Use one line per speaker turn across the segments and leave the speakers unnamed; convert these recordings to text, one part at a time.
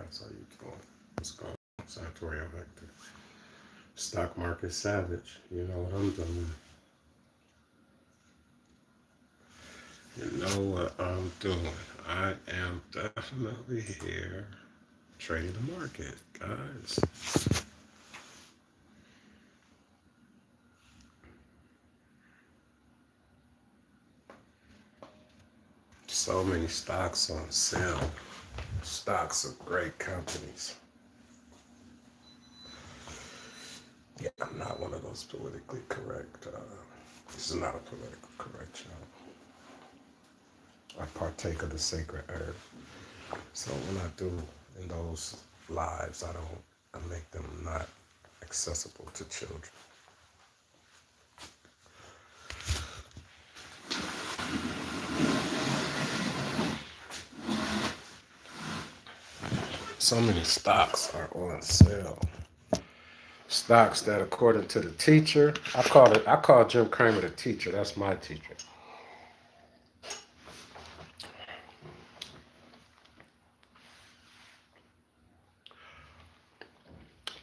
guys. How you doing? What's going on? Santorio Vector. Stock market savage. You know what I'm doing. You know what I'm doing. I am definitely here trading the market, guys. So many stocks on sale. Stocks of great companies. Yeah, I'm not one of those politically correct. This is not a political correct show. I partake of the sacred herb. So when I do in those lives, I make them not accessible to children. So many stocks are on sale. Stocks that, according to the teacher, I call Jim Cramer the teacher. That's my teacher.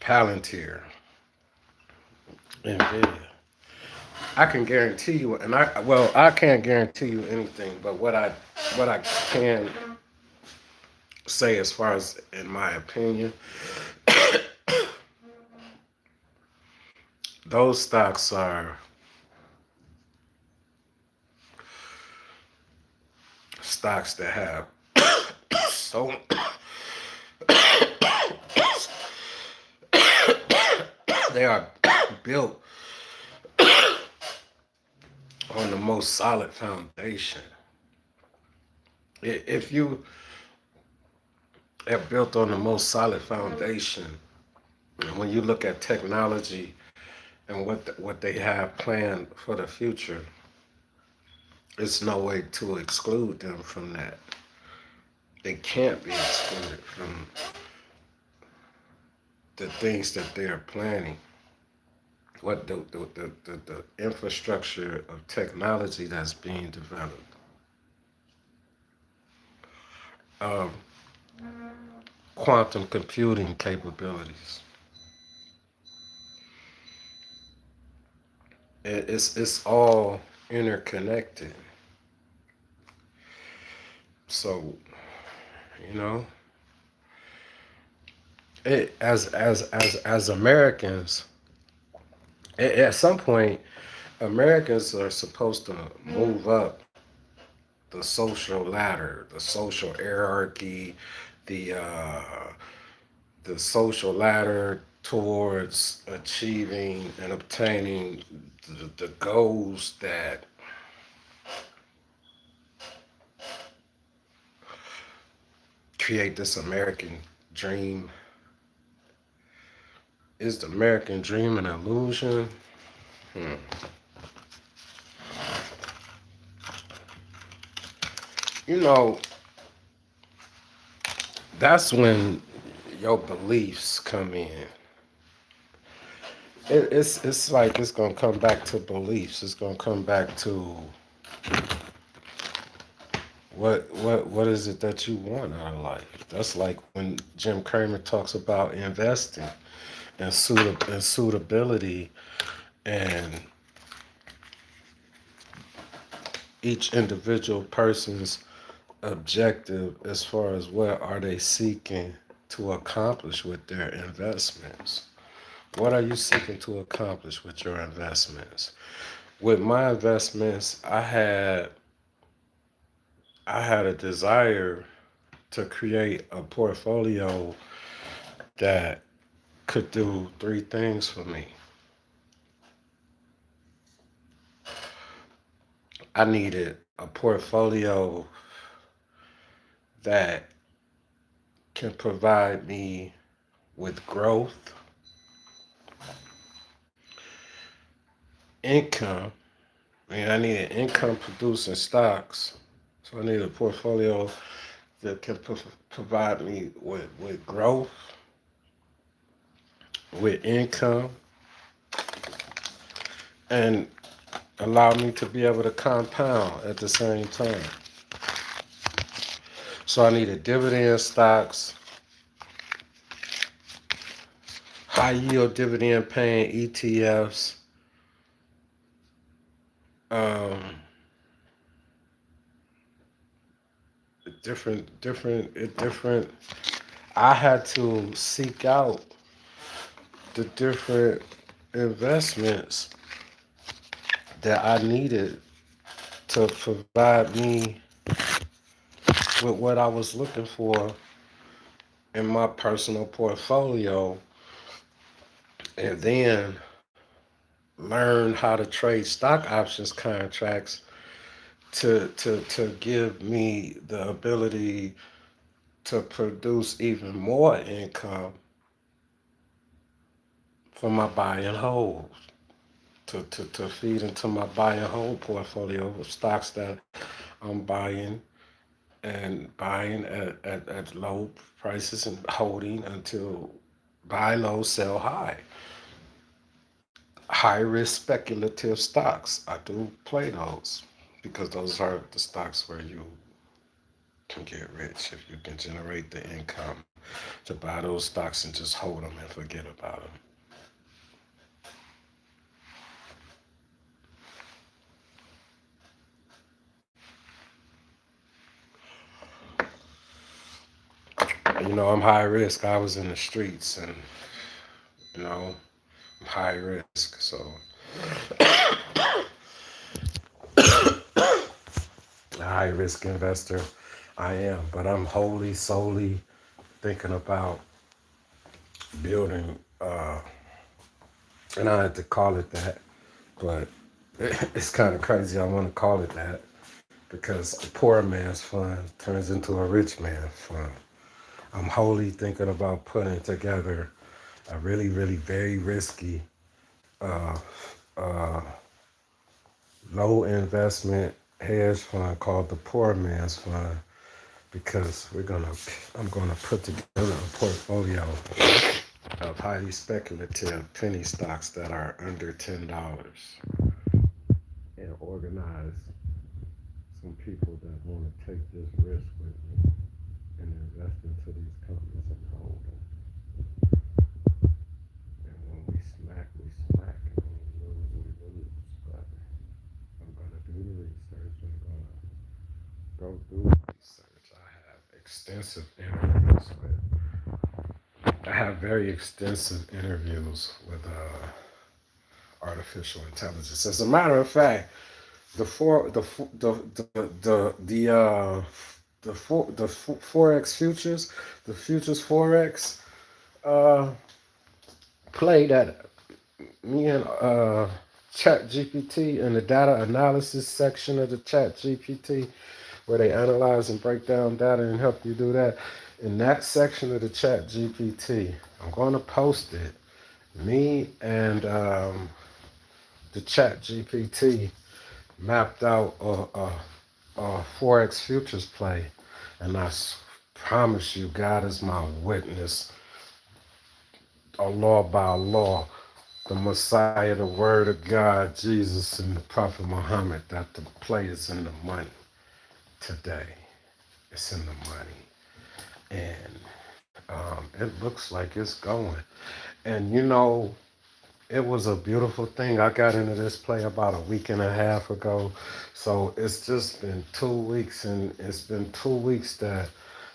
Palantir, Nvidia. I can guarantee you, I can't guarantee you anything, but what I can say, as far as in my opinion, those stocks are stocks that have so they are built on the most solid foundation. If you have built on the most solid foundation, and when you look at technology and what they have planned for the future, it's no way to exclude them from that. They can't be excluded from the things that they are planning. What the infrastructure of technology that's being developed. Um, Quantum computing capabilities. It's all interconnected. So, you know, as Americans, at some point, Americans are supposed to move up the social ladder, the social hierarchy, the the social ladder towards achieving and obtaining the goals that create this American dream. Is the American dream an illusion? Hmm. You know, that's when your beliefs come in. It's like it's gonna come back to beliefs. It's gonna come back to what is it that you want out of life. That's like when Jim Cramer talks about investing and suitability, and each individual person's objective as far as what are they seeking to accomplish with their investments. What are you seeking to accomplish with your investments? With my investments, I had a desire to create a portfolio that could do three things for me. I needed a portfolio that can provide me with growth, income. I needed income producing stocks. So I need a portfolio that can provide me with growth, with income, and allow me to be able to compound at the same time. So I needed dividend stocks, high yield dividend paying ETFs. Um, different. I had to seek out the different investments that I needed to provide me with what I was looking for in my personal portfolio, and then learn how to trade stock options contracts to give me the ability to produce even more income for my buy and hold, to feed into my buy and hold portfolio of stocks that I'm buying at low prices and holding until buy low, sell high. High risk speculative stocks. I do play those because those are the stocks where you can get rich if you can generate the income to buy those stocks and just hold them and forget about them. I'm high risk. I was in the streets and, you know, I'm high risk. So, a high risk investor I am. But I'm wholly, solely thinking about building, and I had to call it that, but it's kind of crazy I want to call it that because a poor man's fund turns into a rich man's fund. I'm wholly thinking about putting together a really, really very risky, uh, uh, low investment hedge fund called the Poor Man's Fund because I'm gonna put together a portfolio of highly speculative penny stocks that are under $10 and organize some people that want to take this risk with me and invest into these companies and hold them. And when we smack, we smack. And when we lose, we lose. But I'm going to do the research. I'm going to go through the research. I have very extensive interviews with artificial intelligence. As a matter of fact, the four the forex futures, the futures forex uh, play that me and Chat GPT in the data analysis section of the Chat GPT, where they analyze and break down data and help you do that. In that section of the Chat GPT, I'm going to post it. Me and the Chat GPT mapped out a forex futures play, and promise you, God is my witness. Allah by Allah, the Messiah, the Word of God, Jesus, and the Prophet Muhammad, that the play is in the money today. It's in the money, and it looks like it's going. And it was a beautiful thing. I got into this play about a week and a half ago. So it's just been 2 weeks, and it's been 2 weeks that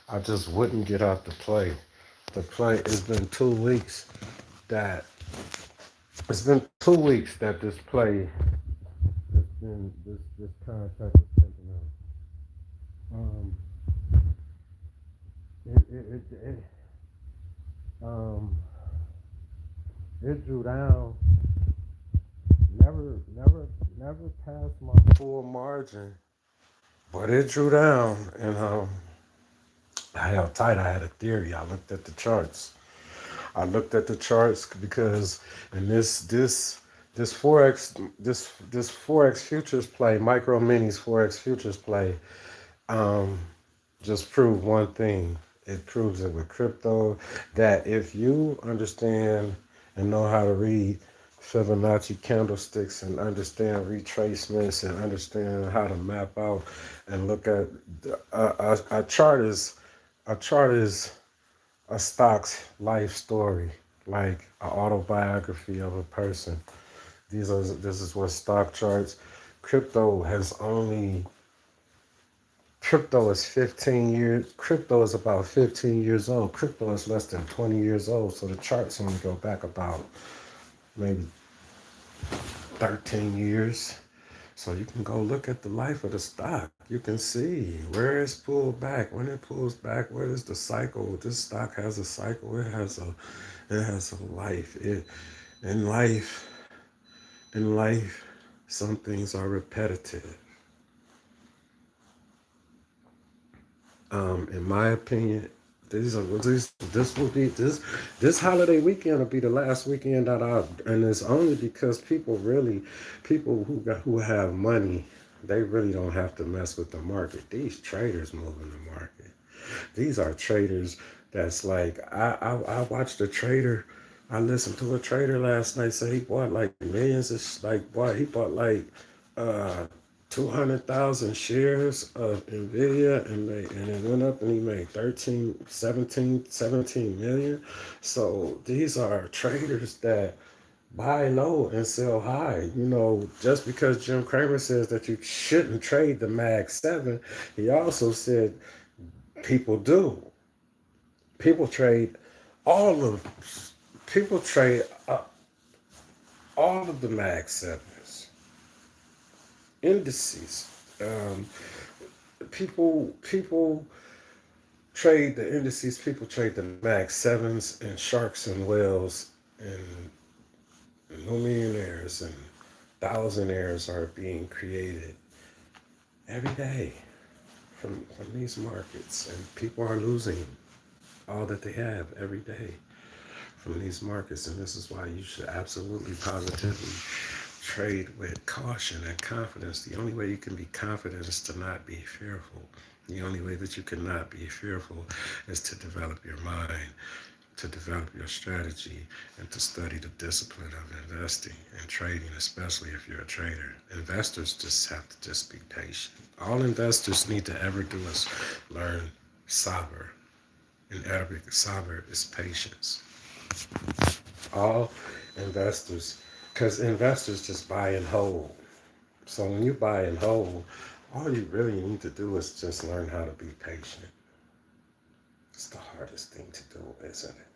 I just wouldn't get out the play. It's been 2 weeks that this play has been this contract is taken out. It um it drew down, never passed my full margin, but it drew down, and I held tight. I had a theory. I looked at the charts. Because in this forex futures play, micro minis forex futures play, um, just proved one thing. It proves it with crypto that if you understand and know how to read Fibonacci candlesticks and understand retracements and understand how to map out and look at a chart is a stock's life story. like an autobiography of a person. This is what stock charts. Crypto has only Crypto is 15 years. Crypto is about 15 years old. Crypto is less than 20 years old. So the charts only go back about maybe 13 years. So you can go look at the life of the stock. You can see where it's pulled back. When it pulls back, what is the cycle? This stock has a cycle. It has a life. In life, in life, some things are repetitive. In my opinion, this will be this holiday weekend will be the last weekend that and it's only because people who have money, they really don't have to mess with the market. These traders move in the market. These are traders that's like I watched a trader. I listened to a trader last night say he bought like millions of he bought like uh 200,000 shares of Nvidia and it went up and he made 17 million. So these are traders that buy low and sell high. Just because Jim Cramer says that you shouldn't trade the Mag 7, he also said people do. People trade all of people trade all of the Mag 7s, indices. Um, people trade the indices. People trade the Mag 7s and sharks and whales and millionaires and thousandaires are being created every day from these markets, and people are losing all that they have every day from these markets. And this is why you should absolutely positively trade with caution and confidence. The only way you can be confident is to not be fearful. The only way that you cannot be fearful is to develop your mind, to develop your strategy, and to study the discipline of investing and trading, especially if you're a trader. Investors just have to just be patient. All investors need to ever do is learn sabr. In Arabic, sabr is patience. All investors, because investors just buy and hold. So when you buy and hold, all you really need to do is just learn how to be patient. It's the hardest thing to do, isn't it?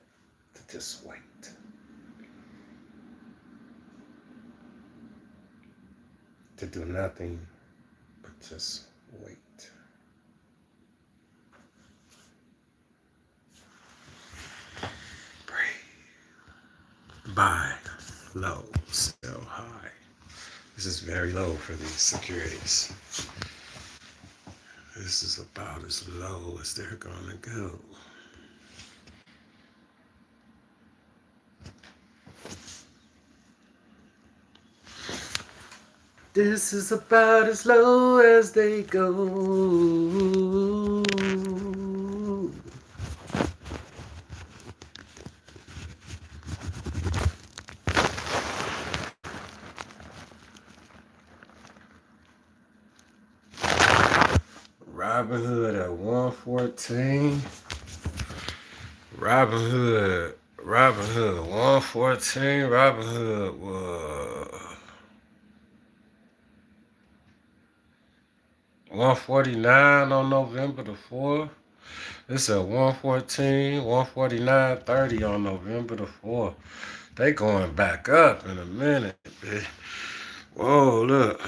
To just wait. To do nothing but just wait. Breathe. Buy low, sell high. This is very low for these securities. This is about as low as they're going to go. This is about as low as they go. Robinhood at 114. Robinhood 114. Robinhood was 149 on November the 4th. It's at 114, 149.30 on November the 4th. They going back up in a minute, bitch. Whoa, look.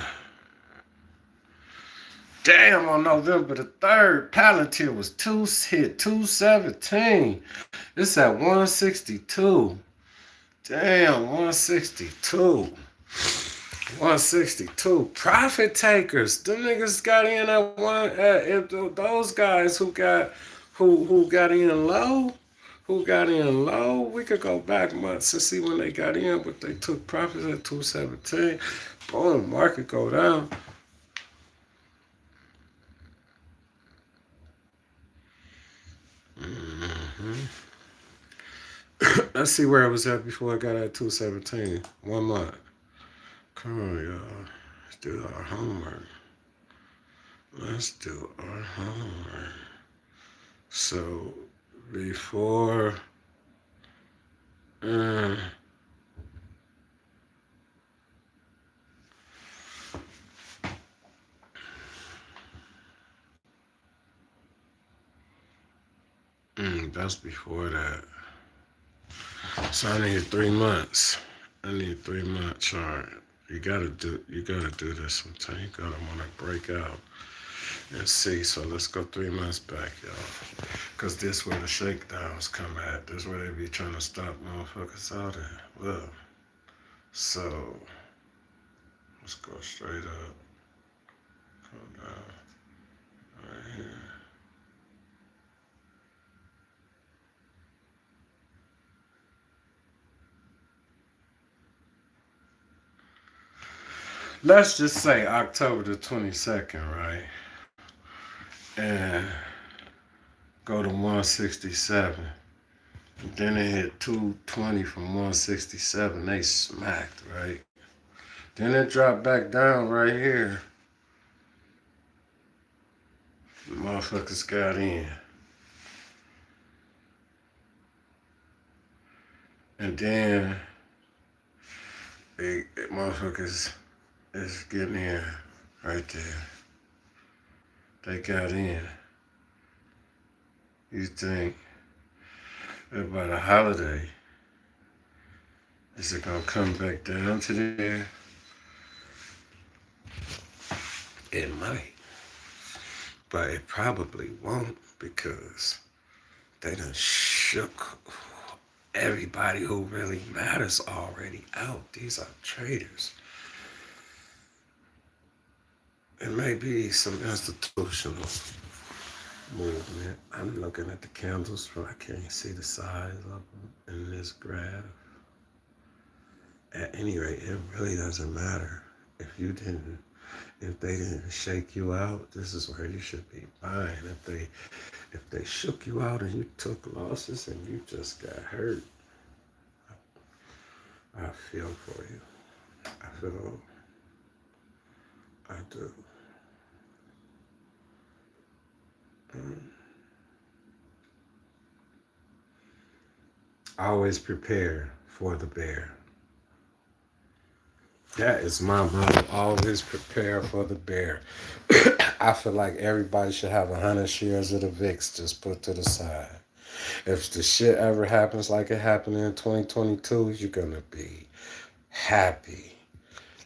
Damn, on November the 3rd, Palantir was hit 217. It's at 162. Damn, 162. 162. Profit takers. Them niggas got in at those guys who got in low. Who got in low? We could go back months to see when they got in, but they took profits at 217. Boom, market go down. Let's see where it was at before it got at 217. 1 month. Come on, y'all. Let's do our homework. Let's do our homework. So, before Mm. That's before that. So I need 3 months. I need 3 month chart. You gotta do this sometime. You gotta wanna break out and see. So let's go 3 months back, y'all. Cause this where the shakedowns come at. This where they be trying to stop motherfuckers out at. Well, so let's go straight up. Come down right here. Let's just say October the 22nd, right? And go to 167. Then they hit 220 from 167. They smacked, right? Then it dropped back down right here. The motherfuckers got in. And then motherfuckers is getting in right there. They got in. You think about a holiday, is it gonna come back down to there? It might. But it probably won't because they done shook everybody who really matters already out. These are traders. It may be some institutional movement. I'm looking at the candles, but I can't see the size of them in this graph. At any rate, it really doesn't matter. If they didn't shake you out, this is where you should be buying. If they shook you out and you took losses and you just got hurt, I feel for you. I do. Always prepare for the bear. That is my motto. Always prepare for the bear. I feel like everybody should have 100 shares of the VIX just put to the side. If the shit ever happens like it happened in 2022, you're gonna be happy.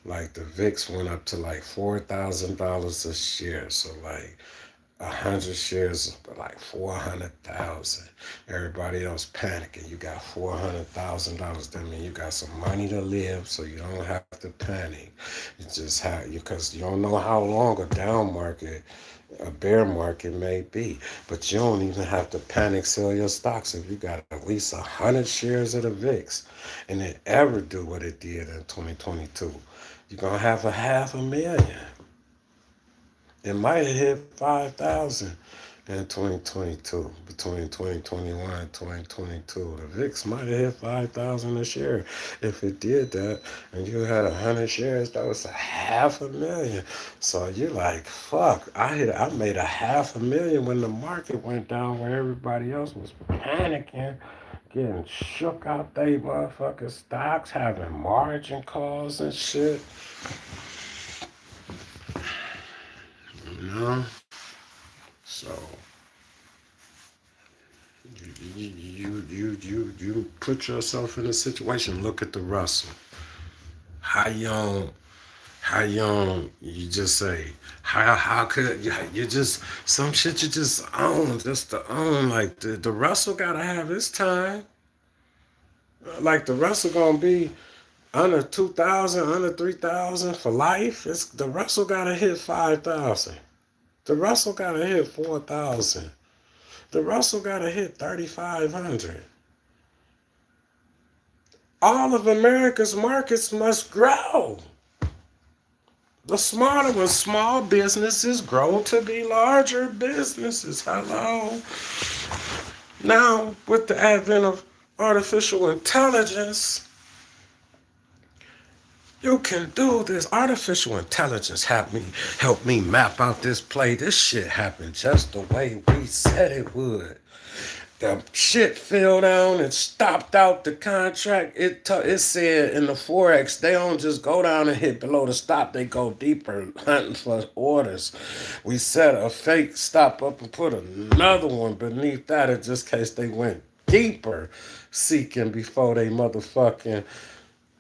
Like the VIX went up to like $4,000 a share. So like 100 shares, like 400,000. Everybody else panicking. You got $400,000. That means you got some money to live, so you don't have to panic. You just have because you don't know how long a bear market may be, but you don't even have to panic sell your stocks if you got at least 100 shares of the VIX, and it ever do what it did in 2022. You're gonna have 500,000. It might have hit 5,000 in 2022, between 2021 and 2022. The VIX might have hit 5,000 a share. If it did that and you had 100 shares, that was 500,000. So you're like, fuck, I made 500,000 when the market went down where everybody else was panicking, getting shook out they motherfucking stocks, having margin calls and shit. You know? So you put yourself in a situation. Look at the Russell. How young you just say how could you just some shit you just own just to own like the Russell gotta have its time. Like the Russell gonna be under 2,000, under 3,000 for life. It's the Russell gotta hit 5,000. The Russell gotta hit 4,000. The Russell gotta hit 3,500. All of America's markets must grow. The smarter ones, small businesses grow to be larger businesses. Hello. Now, with the advent of artificial intelligence, you can do this. Artificial intelligence help me map out this play. This shit happened just the way we said it would. The shit fell down and stopped out the contract. It said in the Forex, they don't just go down and hit below the stop. They go deeper hunting for orders. We set a fake stop up and put another one beneath that in just case they went deeper seeking before they motherfucking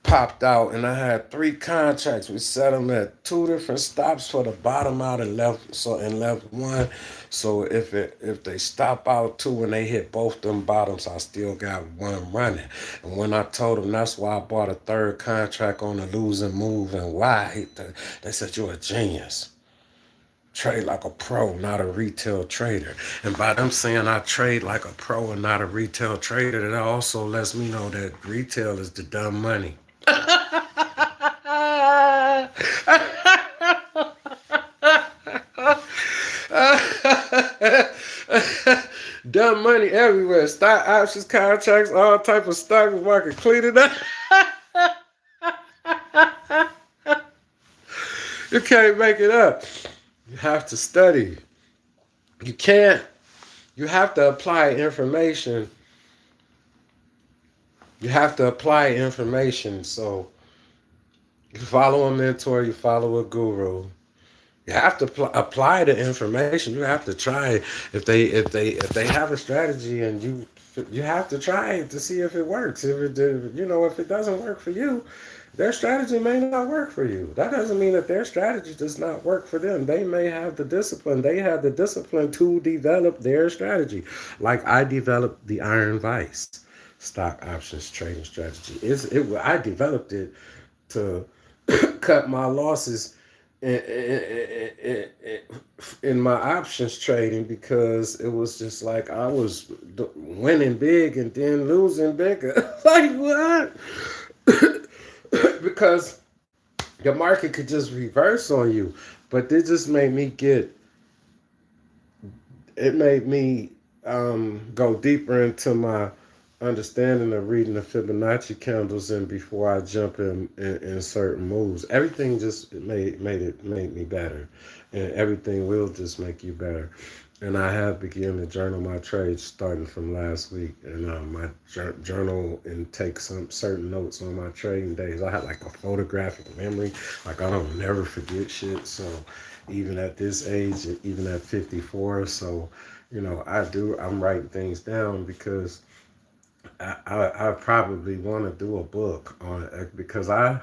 popped out. And I had 3 contracts. We set them at 2 different stops for the bottom out and left one. So if they stop out 2 and they hit both them bottoms, I still got 1 running. And when I told them that's why I bought a 3rd contract on the losing move and why, they said, you're a genius. Trade like a pro, not a retail trader. And by them saying I trade like a pro and not a retail trader, that also lets me know that retail is the dumb money. Dumb money everywhere. Stock options, contracts, all type of stock market. Clean it up. You can't make it up. You have to study. You can't. You have to apply information. You have to apply information. So you follow a mentor, you follow a guru. You have to apply the information. You have to try it. If they have a strategy and you have to try it to see if it works. If it doesn't work for you, their strategy may not work for you. That doesn't mean that their strategy does not work for them. They may have the discipline. They have the discipline to develop their strategy. Like I developed the Iron Vice stock options trading strategy. I developed it to cut my losses in my options trading because it was just like I was winning big and then losing bigger. Like what? Because the market could just reverse on you. But it just made me go deeper into my understanding of reading the Fibonacci candles and before I jump in certain moves. Everything just made me better. And everything will just make you better. And I have begun to journal my trades starting from last week. And my journal and take some certain notes on my trading days. I had like a photographic memory. Like I don't never forget shit. So even at this age, even at 54, so I'm writing things down because I probably want to do a book on it because I've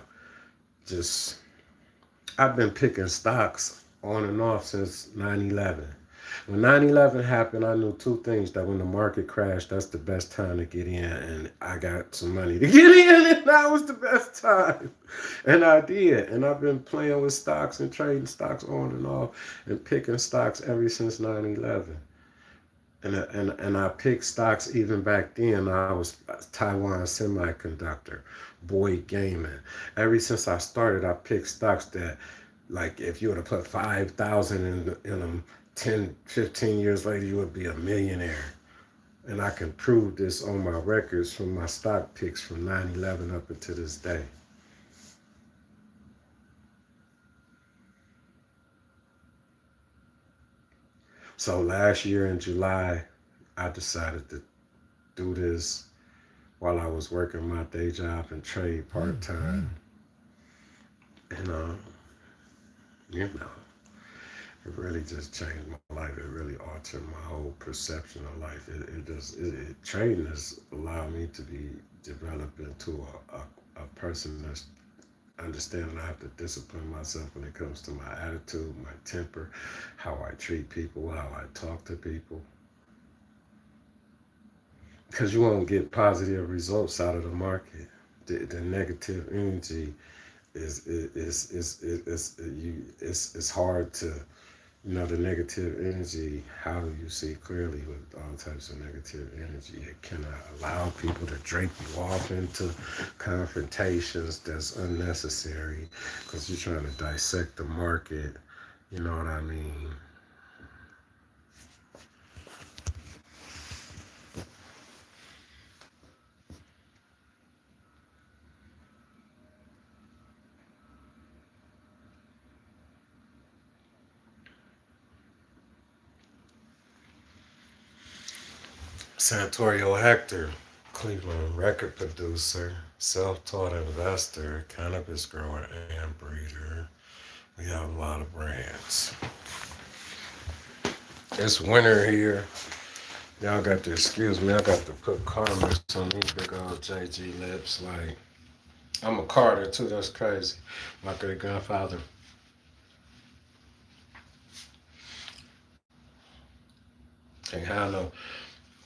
been picking stocks on and off since 9/11. When 9/11 happened, I knew 2 things: that when the market crashed, that's the best time to get in, and I got some money to get in, and that was the best time. And I did, and I've been playing with stocks and trading stocks on and off and picking stocks ever since 9/11. And I picked stocks even back then. I was Taiwan Semiconductor, Boyd Gaming. Ever since I started, I picked stocks that, like, if you were to put 5,000 in them, 10, 15 years later, you would be a millionaire. And I can prove this on my records from my stock picks from 9/11 up until this day. So last year in July, I decided to do this while I was working my day job and trade part-time. And, it really just changed my life. It really altered my whole perception of life. Trading has allowed me to be developed into a person that's understanding I have to discipline myself when it comes to my attitude, my temper, how I treat people, how I talk to people. Because you won't get positive results out of the market. The negative energy it's hard to, the negative energy. How do you see clearly with all types of negative energy? It cannot allow people to drape you off into confrontations that's unnecessary because you're trying to dissect the market. You know what I mean? Santorio Hector, Cleveland record producer, self-taught investor, cannabis grower and breeder. We have a lot of brands. It's winter here. Y'all got to excuse me. I got to put caramels on these big old JG lips. Like, I'm a Carter too. That's crazy. My great grandfather. Can't have no,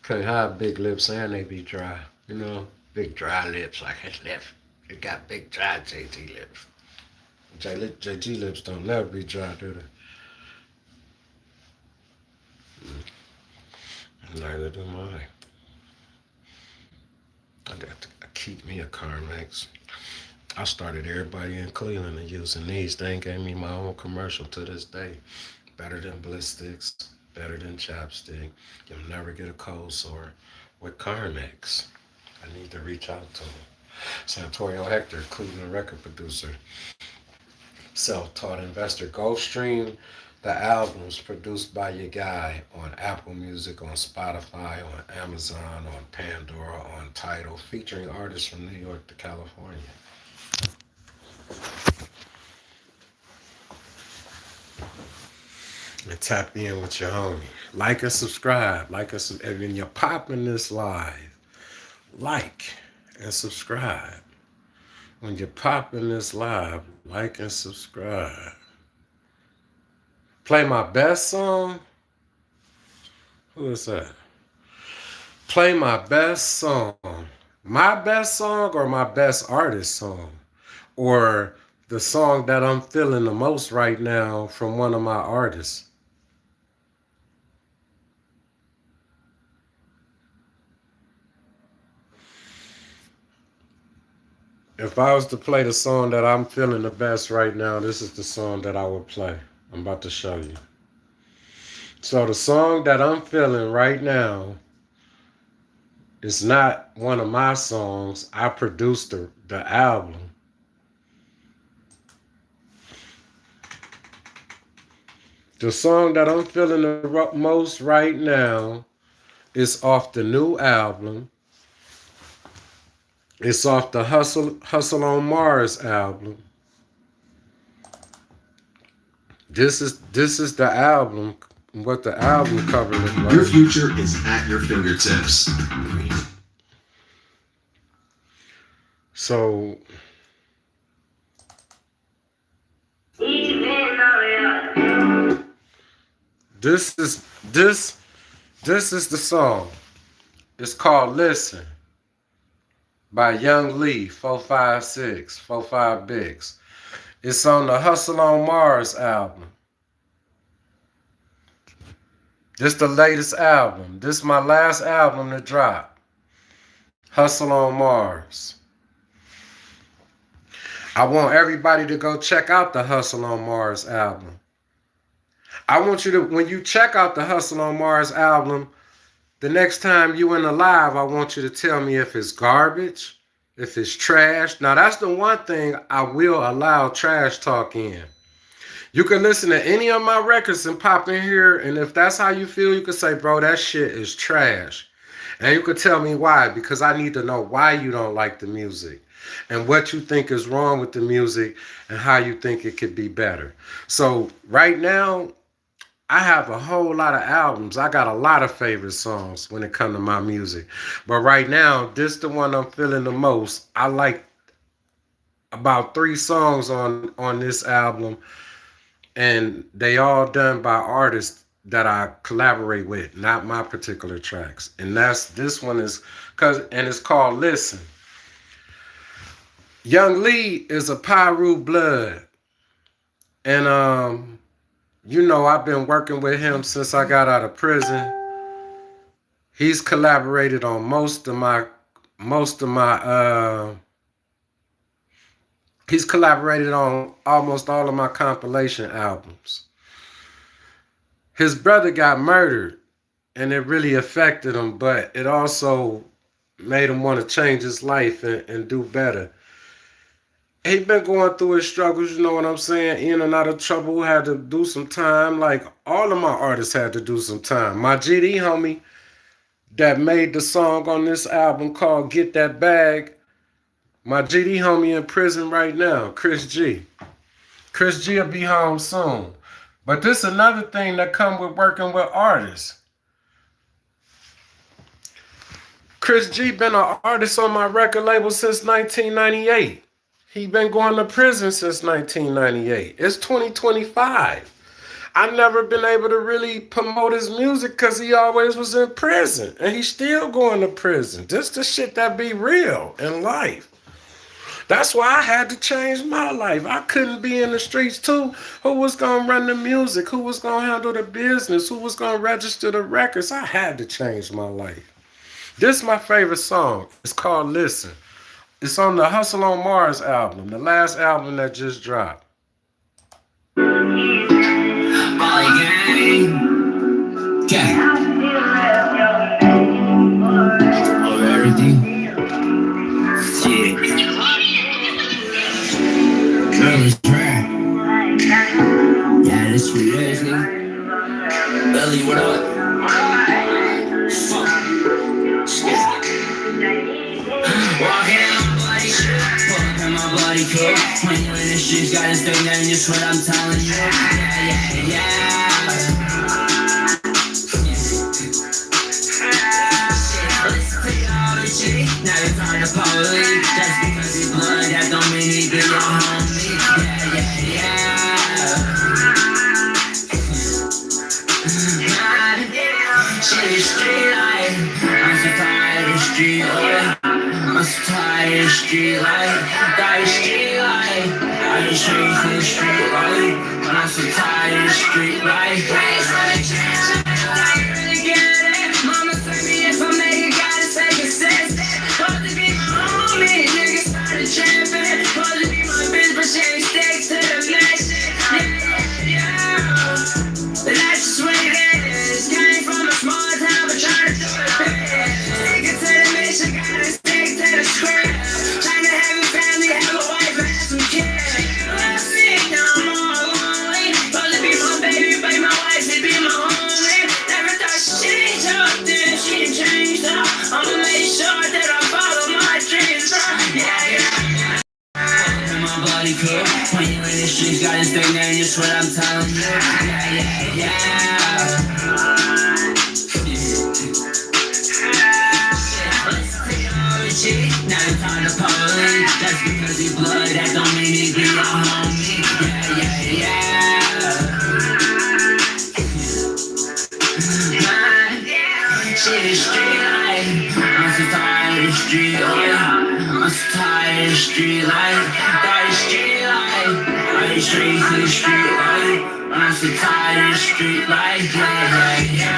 can't have big lips and they be dry. You know, big dry lips like his lips. He got big dry JG lips. JG lips don't never be dry, do they? Neither do mine. I got to keep me a Carmex. I started everybody in Cleveland and using these. They ain't gave me my own commercial to this day. Better than Blistics, better than chapstick. You'll never get a cold sore with Carmex. I need to reach out to him. Santorio Hector, Cleveland record producer, self-taught investor. Go stream the albums produced by your guy on Apple Music, on Spotify, on Amazon, on Pandora, on Tidal, featuring artists from New York to California. And tap in with your homie. Like and subscribe. And when you're popping this live, like and subscribe. When you're popping this live, like and subscribe. Play my best song. Who is that? Play my best song. My best song or my best artist song? Or the song that I'm feeling the most right now from one of my artists? If I was to play the song that I'm feeling the best right now, this is the song that I would play. I'm about to show you. So the song that I'm feeling right now is not one of my songs. I produced the album. The song that I'm feeling the most right now is off the new album. It's off the Hustle on Mars album. This is the album, what the album cover looks like.
Your future is at your fingertips.
So this is the song. It's called Listen by Young Lee, 456, 45 Bigs. It's on the Hustle on Mars album. This the latest album. This is my last album to drop. Hustle on Mars. I want everybody to go check out the Hustle on Mars album. I want you to, when you check out the Hustle on Mars album, the next time you in the live, I want you to tell me if it's garbage, if it's trash. Now, that's the one thing I will allow trash talk in. You can listen to any of my records and pop in here, and if that's how you feel, you can say, bro, that shit is trash. And you can tell me why, because I need to know why you don't like the music and what you think is wrong with the music and how you think it could be better. So right now, I have a whole lot of albums. I got a lot of favorite songs when it comes to my music. But right now, this the one I'm feeling the most. I like about 3 songs on this album, and they all done by artists that I collaborate with, not my particular tracks. And this one is it's called Listen. Young Lee is a Pyru blood. And you know, I've been working with him since I got out of prison. He's collaborated on he's collaborated on almost all of my compilation albums. His brother got murdered, and it really affected him, but it also made him want to change his life and do better. He been going through his struggles, you know what I'm saying? In and out of trouble, had to do some time. Like all of my artists had to do some time. My GD homie that made the song on this album called Get That Bag. My GD homie in prison right now, Chris G. Chris G will be home soon. But this is another thing that come with working with artists. Chris G been an artist on my record label since 1998. He been going to prison since 1998. It's 2025. I've never been able to really promote his music because he always was in prison. And he's still going to prison. This the shit that be real in life. That's why I had to change my life. I couldn't be in the streets too. Who was going to run the music? Who was going to handle the business? Who was going to register the records? I had to change my life. This is my favorite song. It's called Listen. It's on the Hustle on Mars album, the last album that just dropped.
Yeah, this sweet ass nigga. Belly, what up? Walking in my body, fuck in my body cool. When you in the streets, gotta stay down, just what I'm telling you. Yeah. Now you're trying to police. Just because he's blood, that don't mean he be your homie. Yeah. Shit is street life. I'm so tired of street life. I'm so tired of street life. Tired of street life. I just straight to the street life. But I'm so tired of street life. Raised on the chance, I really get it. Mama told me if I make it, gotta stay consistent. Supposed to be my homie, niggas started trapping. Supposed to be my bitch, but she ain't sticks to the mission. Yeah. But that's just what it is. Came from a small town, but trying to do it big. Stick it to the mission, gotta stick to the script. Trying to have a family, have a wife, and have some kids. Love me, now I'm all lonely. Supposed to be my baby, but my wife, she be my homie. Never thought she'd change up, then she changed up. I'ma make sure that I follow my dreams, bro. Yeah. My body cool. When you in the streets, gotta stay down, just what I'm telling you. Yeah. Now you're trying to police. Just because he's blood, that don't mean he be your homie. Yeah. Shit is street life. I'm so tired of street life. I'm so tired of street life. Tired of street life. I just straight to the street life. I'm so tired of street life. Yeah.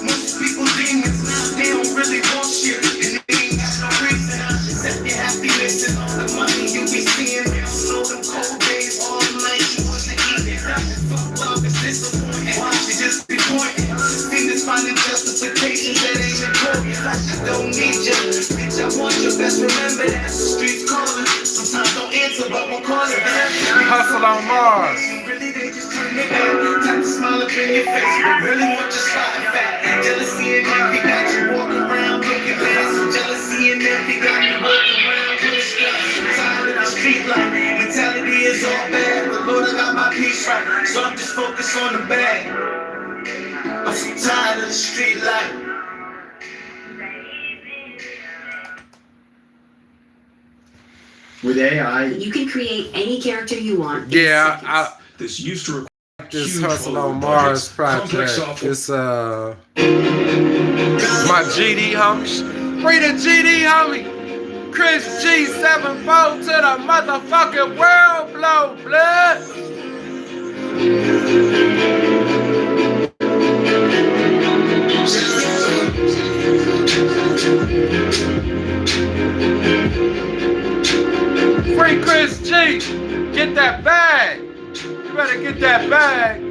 Most people demons now, they don't really want shit. And they ain't got no reason except your happiness and all the money you be seeing. They don't know them cold days, all the night you wasn't eating. Fuck love is disappointing. Why she just be pointing? Fingers finding justification that ain't important. I just don't need you. Bitch, I want you. Best remember that the streets calling. Sometimes don't answer, but we'll call it back.
Hustle on Mars.
Really, they just turn it back. Type to smile up in your face, but really want your spot and fat. Jealousy and envy got you walking around looking bad. So jealousy and envy got you walking around looking stressed. Tired of the street life, mentality is all bad. But Lord, I got my peace right, so I'm just focused on the bag. I'm so tired of the street life.
With AI,
You can create any character you want. in
Yeah,
seconds.
This used to
this
huge
Hustle on
Hollywood
Mars
budgets, complex
project.
software.
It's my GD homie. Free the GD homie. Chris G 7-4 to the motherfucking world blow blood. Free Chris G. Get that bag. You better get that bag.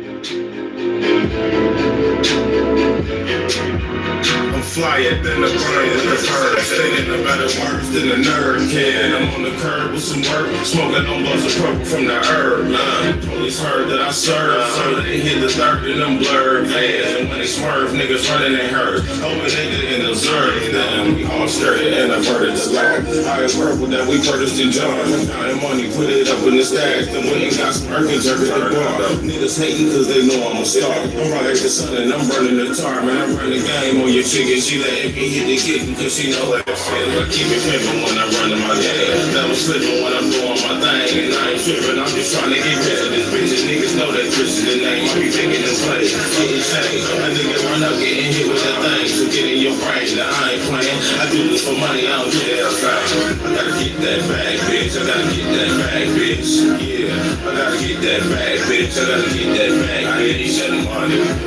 I'm flyer than the bird with the fur, stating the better words than a nerd can. I'm on the curb with some work, smoking on blunts of purple from the herb. Police heard that I serve, so they hit the dirt in them blurred vans. And when they swerve, niggas running they hurt. Hoping they didn't observe them. We all straight and averted the law. I am purple that we purchased in jars. Counting money, put it up in the stash. Then when you got some Perkins, jerk at the bar. Niggas hating cause they know I'm a star. I'm right like the sun and I'm burning the tar. Man, I'm running the game on your chicken. She letting me hit the kitten cause she know that shit. I keep it pimpin' when I'm running my game. Never slippin' when I'm doing my thing. And I ain't trippin', I'm just trying to get rid of this bitch. And niggas know that Chris is the name. I be thinking and play, getting changed. A nigga run up, getting hit with that thing. So get in your brain that I ain't playing. I do this for money, I don't do that outside. I gotta get that bag, bitch. I gotta get that bag, bitch. Yeah, I gotta get that bag, bitch. I gotta get that bag, bitch. I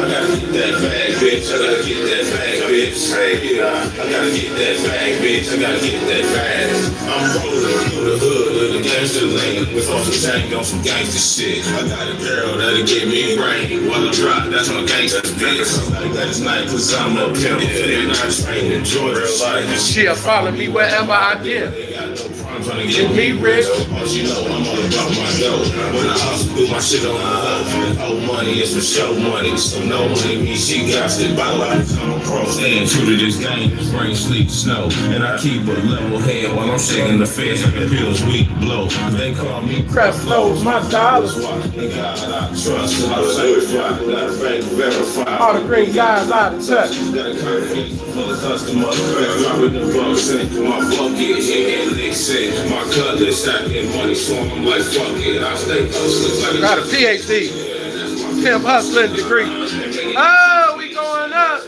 gotta get that bag, bitch. I gotta get that bag, bitch. Yeah, I gotta get that bag, bitch. I gotta get that bag. I'm rolling through the hood with a gangster lane. With all some tank on some gangster shit. I got a girl that'll give me brain. While I drop, that's my gangster bitch. Like that is night cause I'm a pimp. And I train in Georgia.
She'll follow me wherever I get.
Get me rich. You know I'm all about my dough. When I hustle, do my shit on the hoe. Old money is for show money. So no money means she got it by life. I'm across and true to this game. Rain, sleet, snow. And I keep a level head while I'm shaking the feds like the pills weak blow. They call me crap flows, my dollars. In God I trust. I'm certified. Got a bank verified.
All the green guys out of touch.
Got a curfew full of customers. Dropping the bucks in my bucket. And listen. My cutlass stacking money, so I'm like, fuck it, I stay hustling.
Got a PhD, pimp hustling degree. Oh, we going up.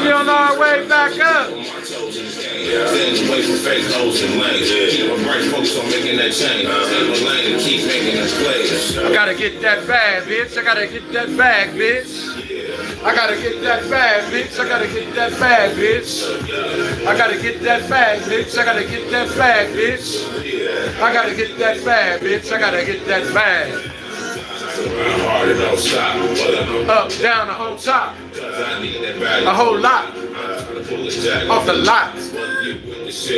We on our way back up.
Then wait for fake hoes and lanes. Keep my bright folks on making that change. Stay my lane and keep making that plays.
I gotta get that bag, bitch. I gotta get that bag, bitch. I gotta get that bag, bitch. I gotta get that bag, bitch. I gotta get that bag, bitch. I gotta get that bag, bitch. I gotta get that bag, bitch. I gotta get that bag.
Hard and don't stop.
Up, down, the whole top.
I need that bag.
A whole lot. Off the lot.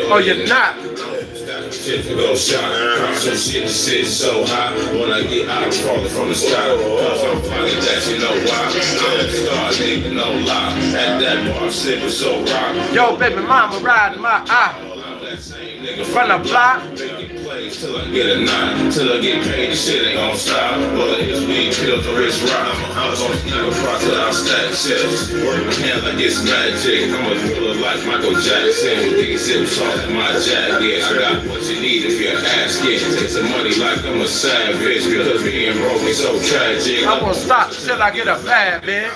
Oh, you're not.
Shit to go shot. Some shit sit so high. When I get out, I'm falling from the sky. Cause I'm finding that you know why. I'm a star, nigga, no lie. At that bar, slipping so rock.
Yo, baby mama riding my eye. From the block.
Till I get a knot, till I get paid, the shit ain't gon' stop. Well, it's weed, pills, or it's rock. I'm gonna keep a process, I'll stack chips. Work my hand like it's magic. I'm a thriller like Michael Jackson. With these zips on my jacket. I got what you need if you're asking. Take some money like I'm a savage. Because being broke is so tragic.
I won't stop till I get a bag, bitch.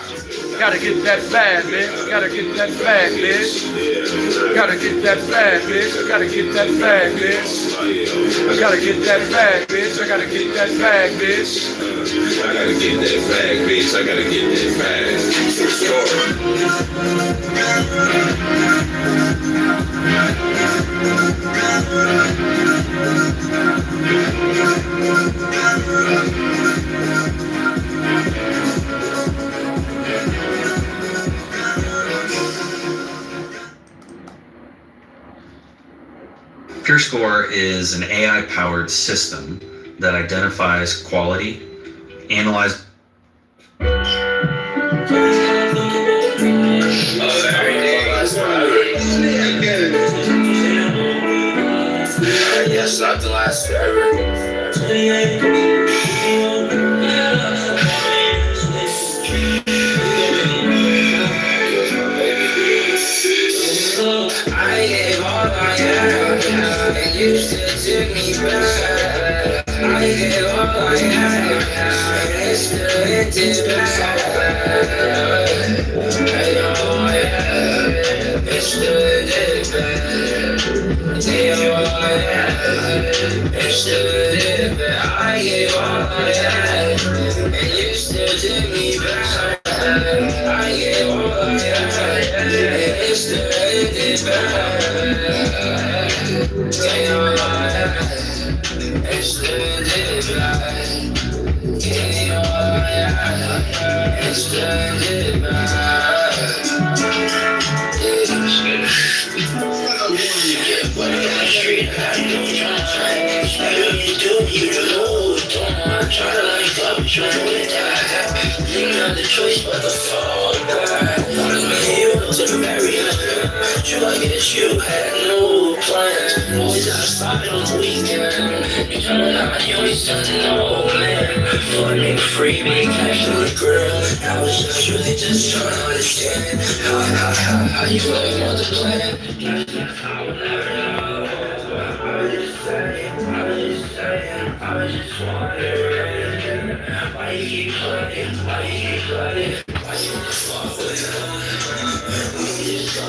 Gotta get that bag, bitch. Gotta get that bag, bitch. Gotta get that bag, bitch. Gotta get that bag, bitch. I gotta get that bag, bitch. I gotta get that bag, bitch.
I gotta get that bag, bitch. I gotta get that bag. True
PureScore is an AI-powered system that identifies quality, analyzes.
Yes, not the last forever. I gave all I had, and you still took me back. I gave all I had, and it still ended back. I gave all I had, it still ended back. I gave all I had, it still ended back. I gave all I had, and you still took me back. I gave all I had, and it still ended back. Gave all I had, it still ended back. Gave all I had. and still get back. Yeah, but in the street, I do you don't try to like stop trying with that. You got the choice but the fall back. You to the very end. I guess you had no plans. Always outside on the weekend. You trying to you ain't something no man. For a nigga free, me cash on the grill. I was just really just trying to understand how you live on the plan. I would never know. I was just saying, I was just wondering why you keep playing, why you wanna fuck with her? We just go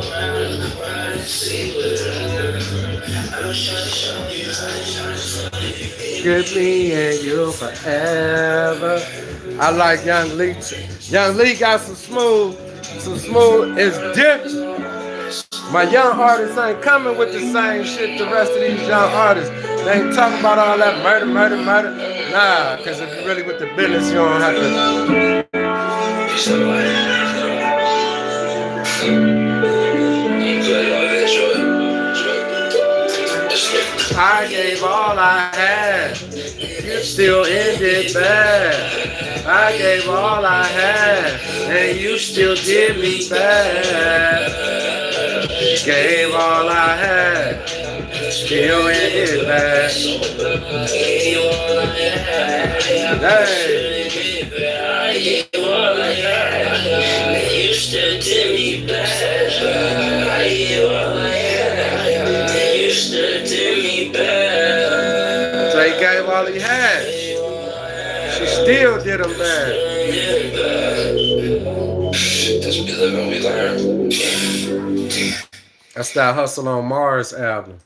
around and sleep with her. I was trying to show you,
Give me and you forever. I like Young Lee. Young Lee got some smooth. It's different. My young artists ain't coming with the same shit the rest of these young artists. They ain't talking about all that murder. Nah, because if you're really with the business, you don't have to. I gave all I had. You still ended bad. I gave all I had, and you still did me bad. Gave all I had, still ended bad. Hey. I gave all I had, and you still did me bad. I gave all I had, and you still did me bad. So he gave all he had. She still did him bad.
That's what we live and we learn.
That's that Hustle on Mars album.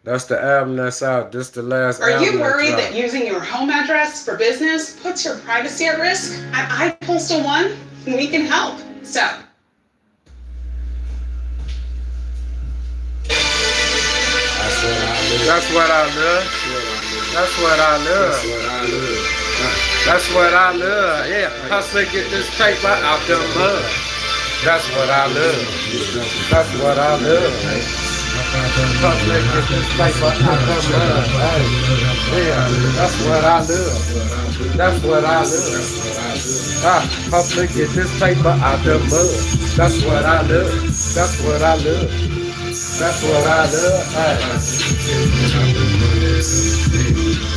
That's the album that's out. This the last album.
Are you worried that using your home address for business puts your privacy at risk? At iPostal One, we can help. So.
That's what I love. That's what I love. That's what I love. Yeah, hustle, get this paper out the mud. That's what I love. That's what I love. Hustle, get this paper out the mud. Hey, yeah, that's what I love. That's what I love. Hustle, get this paper out the mud. That's what I love. That's what I love. That's what I love. Hey.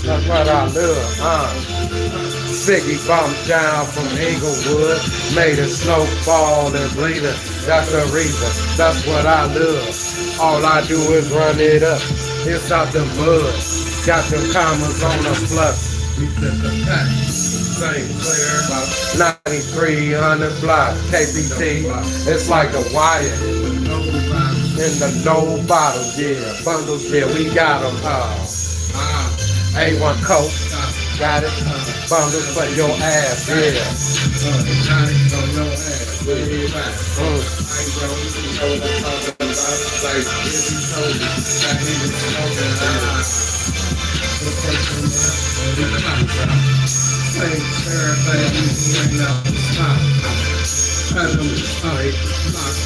That's what I love. Biggie bumped down from Inglewood, made a snowball and bleeder. That's the reason. That's what I love. All I do is run it up. It's out the mud. Got them commas on the plus. We took the pack. Same player about 9300 block. KBT. It's like a wire. In the no bottles, yeah. Bundles, yeah, we got them all. A1 Coke, got it. Bundles for your ass, yeah.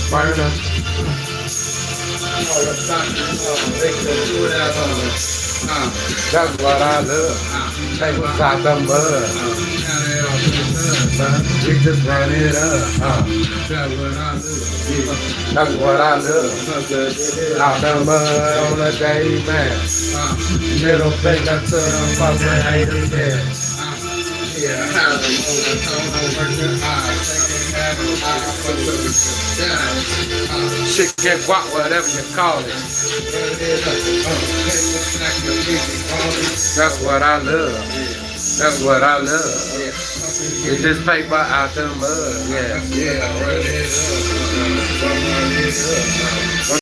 Burner. That's what I love. Take us out the mud. We just run it up. That's what I love. Out the mud on a day, man. Middle finger to the fucking haters, yeah. Shit get guap, whatever you call it. That's what I love. That's what I love. Get this paper out the mud, yeah.